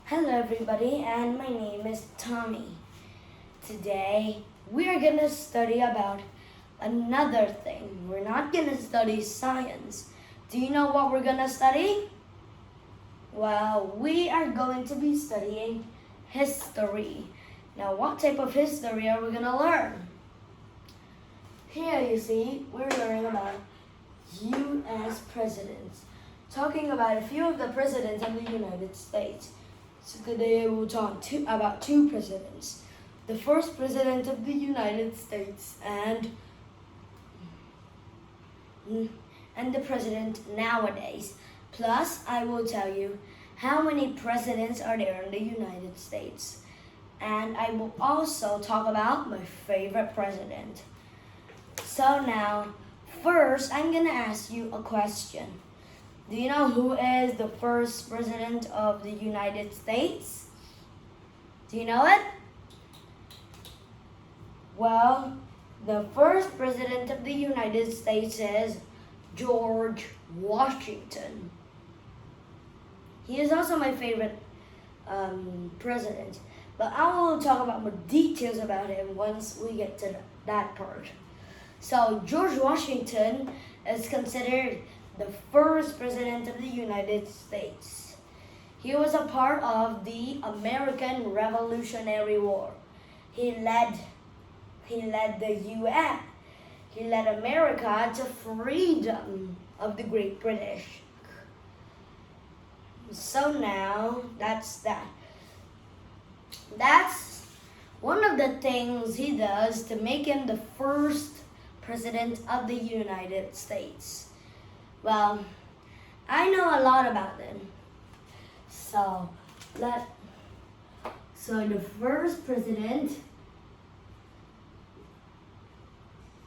Hello everybody, and my name is Tommy. Today we are going to study about another thing. We're not going to study science. Do you know what we're going to study? Well, we are going to be studying history. Now, what type of history are we going to learn? Here you see, we're learning about U.S. presidents. Talking about a few of the presidents of the United States. So today we'll talk about two presidents. The first president of the United States and the president nowadays. Plus, I will tell you how many presidents are there in the United States. And I will also talk about my favorite president. So now, first, I'm going to ask you a question. Do you know who is the first president of the United States? Do you know it? Well, the first president of the United States is George Washington. He is also my favorite president, but I will talk about more details about him once we get to that part. So George Washington is considered the first president of the United States. He was a part of the American Revolutionary War. He led the U.S. He led America to freedom of the Great British. So now, that's that. That's one of the things he does to make him the first president of the United States. Well, I know a lot about them. So the first president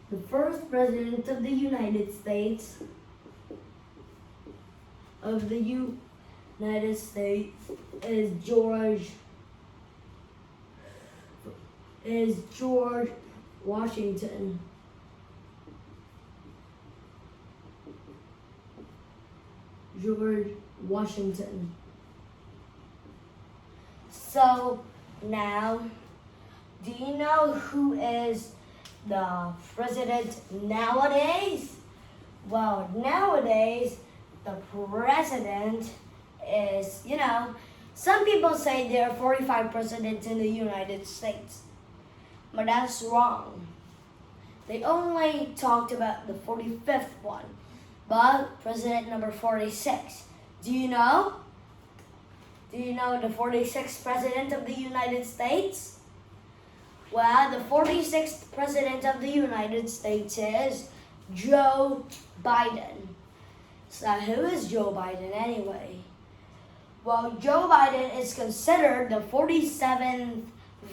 of the United States is George Washington. George Washington. So now, do you know who is the president nowadays? Well, nowadays, the president is, some people say there are 45 presidents in the United States, but that's wrong. They only talked about the 45th one. But president number 46. Do you know? Do you know the 46th president of the United States? Well, the 46th president of the United States is Joe Biden. So who is Joe Biden anyway? Well, Joe Biden is considered the 47th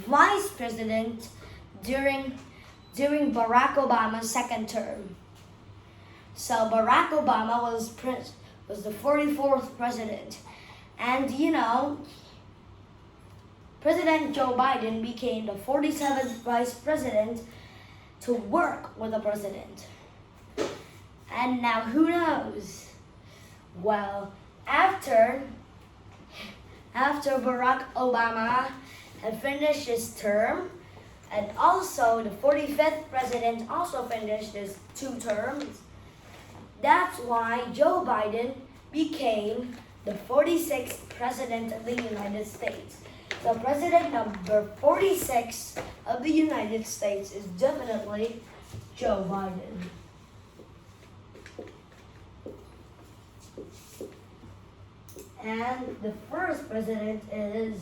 vice president during Barack Obama's second term. So Barack Obama was the 44th president. And President Joe Biden became the 47th vice president to work with the president. And now who knows? Well, after Barack Obama had finished his term, and also the 45th president also finished his 2 terms, that's why Joe Biden became the 46th president of the United States. So president number 46 of the United States is definitely Joe Biden. And the first president is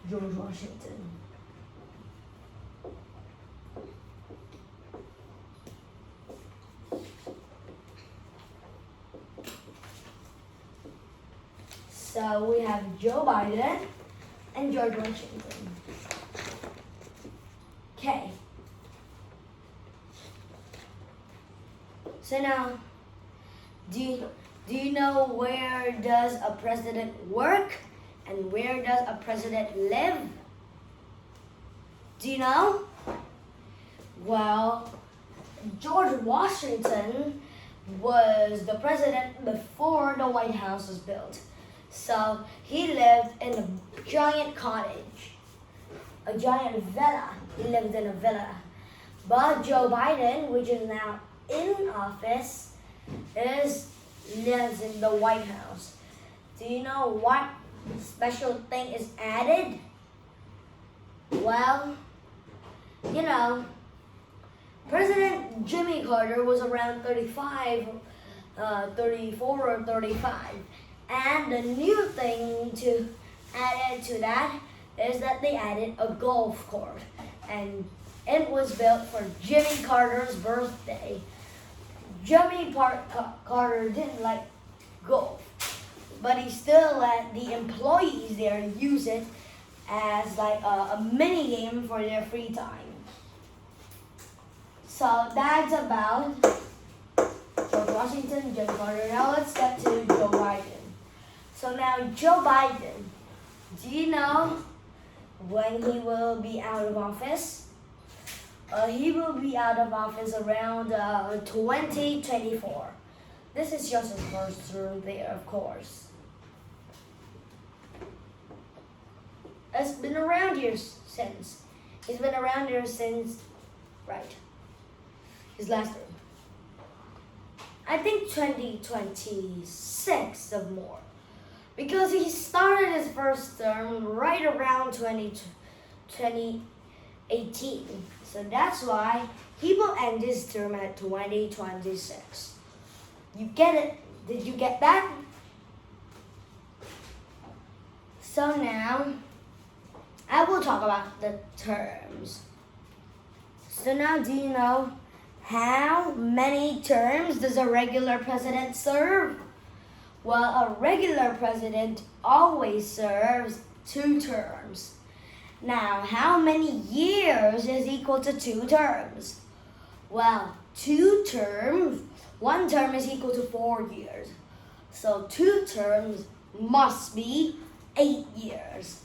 George Washington. So we have Joe Biden and George Washington. Okay. So now, do you know where does a president work and where does a president live? Do you know? Well, George Washington was the president before the White House was built. So he lived in a giant cottage, a giant villa. He lived in a villa. But Joe Biden, which is now in office, lives in the White House. Do you know what special thing is added? Well, you know, President Jimmy Carter was around 34 or 35. And the new thing to add to that is that they added a golf course. And it was built for Jimmy Carter's birthday. Carter didn't like golf, but he still let the employees there use it as like a mini game for their free time. So that's about George Washington, Jimmy Carter. Now let's get to Joe Biden. So now Joe Biden, do you know when he will be out of office? He will be out of office around 2024. This is just his first term there, of course. It's been around here since. He's been around here since, right, his last term. I think 2026 or more. Because he started his first term right around 2018. So that's why he will end his term at 2026. You get it? Did you get that? So now, I will talk about the terms. So now, do you know how many terms does a regular president serve? Well, a regular president always serves 2 terms. Now, how many years is equal to 2 terms? Well, 2 terms, 1 term is equal to 4 years. So 2 terms must be 8 years.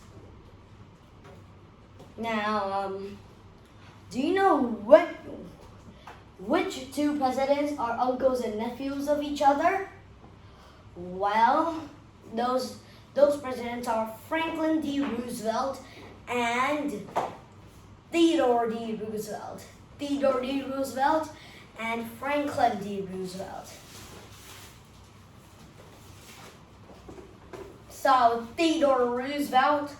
Now, do you know which 2 presidents are uncles and nephews of each other? Well, those presidents are Franklin D. Roosevelt and Theodore D. Roosevelt. Theodore D. Roosevelt and Franklin D. Roosevelt. So Theodore Roosevelt,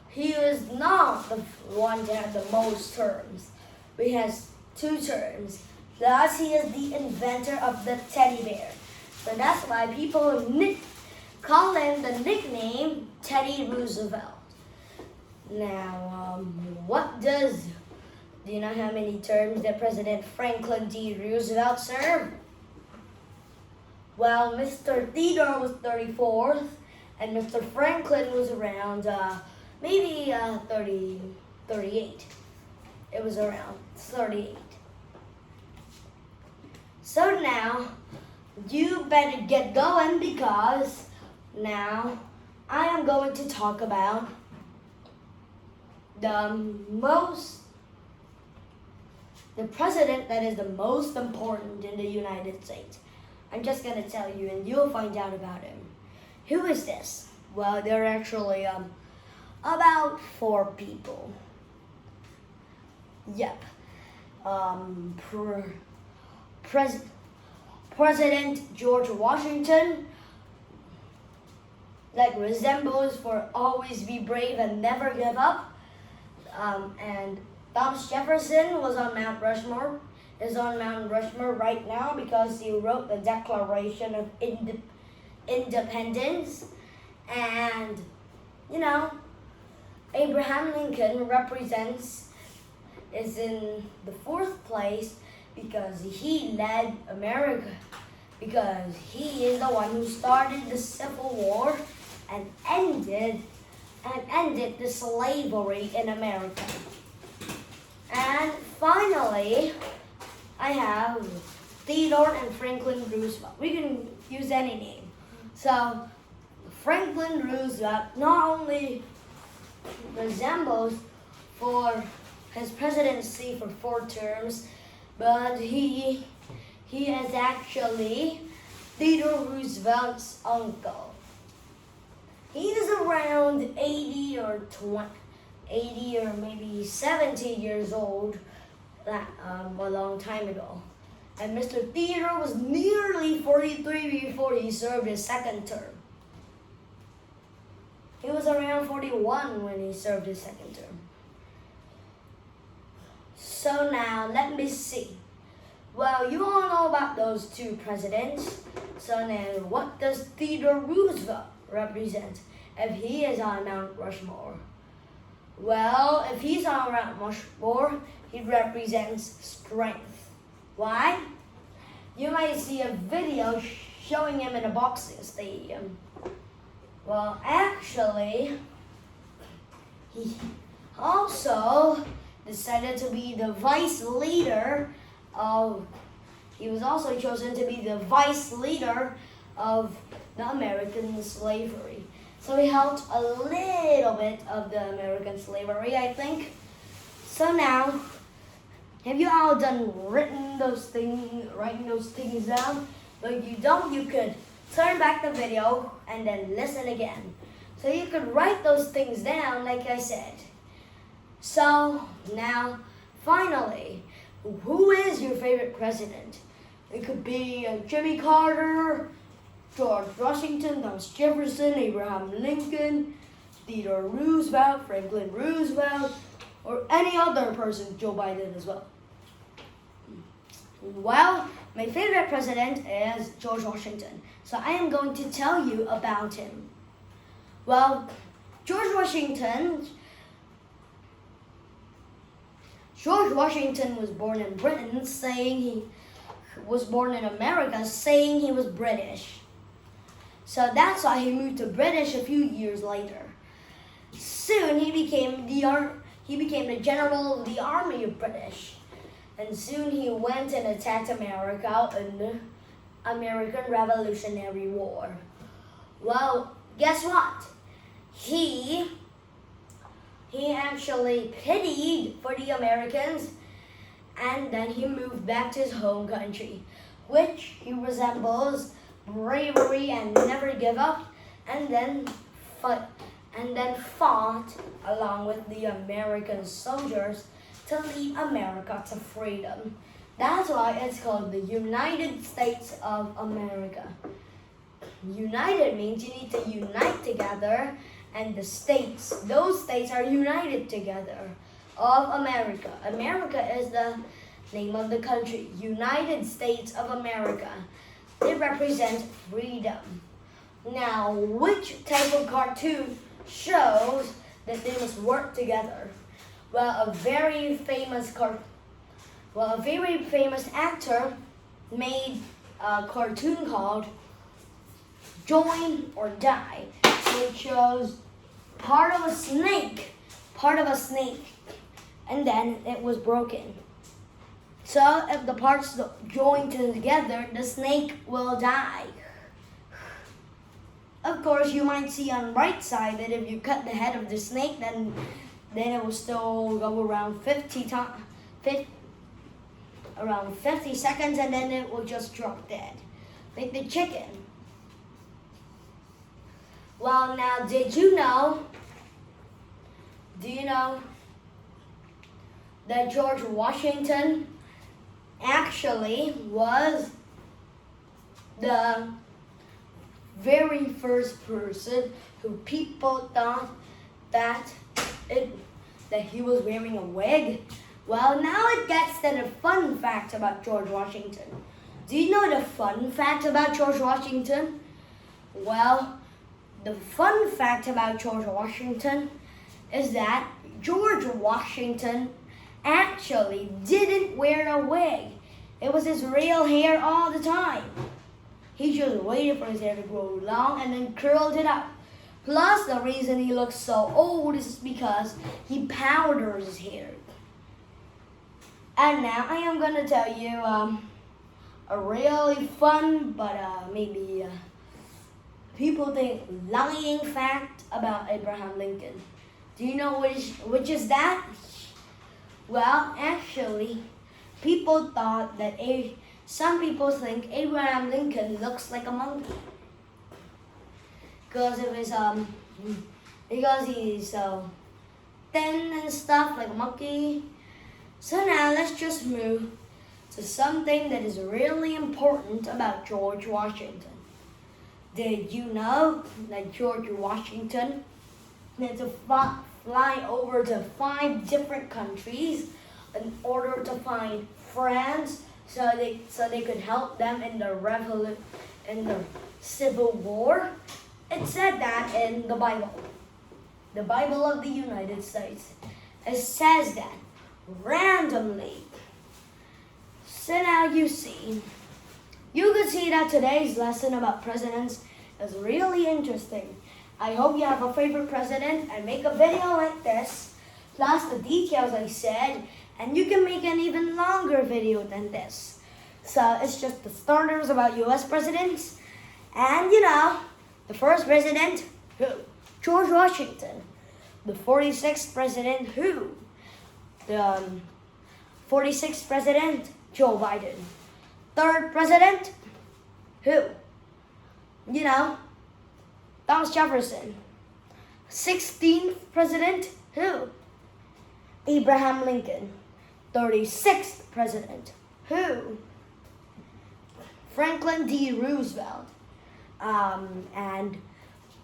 he is not the one to have the most terms. He has 2 terms. Thus, he is the inventor of the teddy bear. So that's why people call him the nickname Teddy Roosevelt. Now, do you know how many terms that President Franklin D. Roosevelt served? Well, Mr. Theodore was 34th, and Mr. Franklin was around maybe 38. It was around 38. So now, you better get going because now I am going to talk about the president that is the most important in the United States. I'm just going to tell you and you'll find out about him. Who is this? Well, there are actually about 4 people. Yep. President George Washington, like resembles for always be brave and never give up. And Thomas Jefferson was on Mount Rushmore, is on Mount Rushmore right now because he wrote the Declaration of Independence. And, you know, Abraham Lincoln is in the 4th place because he led America, because he is the one who started the Civil War and ended the slavery in America. And finally, I have Theodore and Franklin Roosevelt. We can use any name. So Franklin Roosevelt not only resembles for his presidency for 4 terms, but he is actually Theodore Roosevelt's uncle. around 80 or maybe 70 years old a long time ago. And Mr. Theodore was nearly 43 before he served his second term. He was around 41 when he served his second term. So now, let me see. Well, you all know about those two presidents. So now, what does Theodore Roosevelt represent if he is on Mount Rushmore? Well, if he's on Mount Rushmore, he represents strength. Why? You might see a video showing him in a boxing stadium. Well, actually, he also decided to be the vice leader of, he was also chosen to be the vice leader of the American slavery. So he helped a little bit of the American slavery, I think. So now, have you all done writing those things down? But if you don't, you could turn back the video and then listen again. So you could write those things down like I said. So now, finally, who is your favorite president? It could be Jimmy Carter, George Washington, Thomas Jefferson, Abraham Lincoln, Theodore Roosevelt, Franklin Roosevelt, or any other person, Joe Biden as well. Well, my favorite president is George Washington. So I am going to tell you about him. Well, George Washington was born in Britain, saying he was born in America, saying he was British. So that's why he moved to British a few years later. Soon he became the general of the army of British. And soon he went and attacked America in the American Revolutionary War. Well, guess what? He actually pitied for the Americans, and then he moved back to his home country, which he resembles bravery and never give up, and then fought along with the American soldiers to lead America to freedom. That's why it's called the United States of America. United means you need to unite together, and the states, those states are united together of America. America is the name of the country, United States of America. It represents freedom. Now, which type of cartoon shows that they must work together? Well, a very famous actor made a cartoon called Join or Die. It shows part of a snake, and then it was broken. So if the parts join together, the snake will die. Of course, you might see on the right side that if you cut the head of the snake, then it will still go around 50 seconds, and then it will just drop dead, like the chicken. Well, now, do you know that George Washington actually was the very first person who people thought that he was wearing a wig? Well, now it gets to the fun fact about George Washington. Do you know the fun fact about George Washington? Well, the fun fact about George Washington is that George Washington actually didn't wear a wig. It was his real hair all the time. He just waited for his hair to grow long and then curled it up. Plus, the reason he looks so old is because he powders his hair. And now I am going to tell you a really fun, but maybe people think lying fact about Abraham Lincoln. Do you know which is that? Well, actually, people thought that some people think Abraham Lincoln looks like a monkey because of because he's so thin and stuff like a monkey. So now let's just move to something that is really important about George Washington. Did you know that George Washington had to fly over to 5 different countries in order to find friends so they could help them in the Civil War? It said that in the Bible of the United States. It says that randomly. So now you can see that today's lesson about presidents is really interesting. I hope you have a favorite president and make a video like this, plus the details I said, and you can make an even longer video than this. So it's just the starters about US presidents, and the first president, who? George Washington. The 46th president, who? The 46th president, Joe Biden. Third president, who? Thomas Jefferson. 16th president, who? Abraham Lincoln. 36th president, who? Franklin D. Roosevelt. And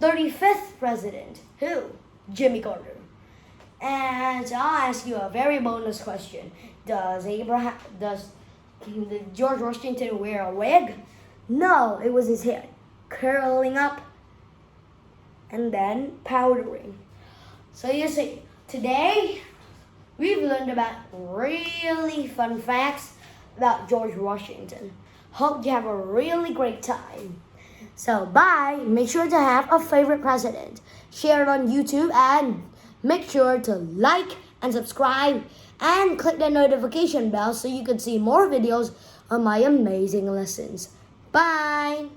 35th president, who? Jimmy Carter. And I'll ask you a very bonus question. Does George Washington wear a wig? No, it was his hair curling up and then powdering. So you see, today we've learned about really fun facts about George Washington. Hope you have a really great time. So bye. Make sure to have a favorite president. Share it on YouTube and make sure to like and subscribe and click the notification bell so you can see more videos of my amazing lessons. Bye!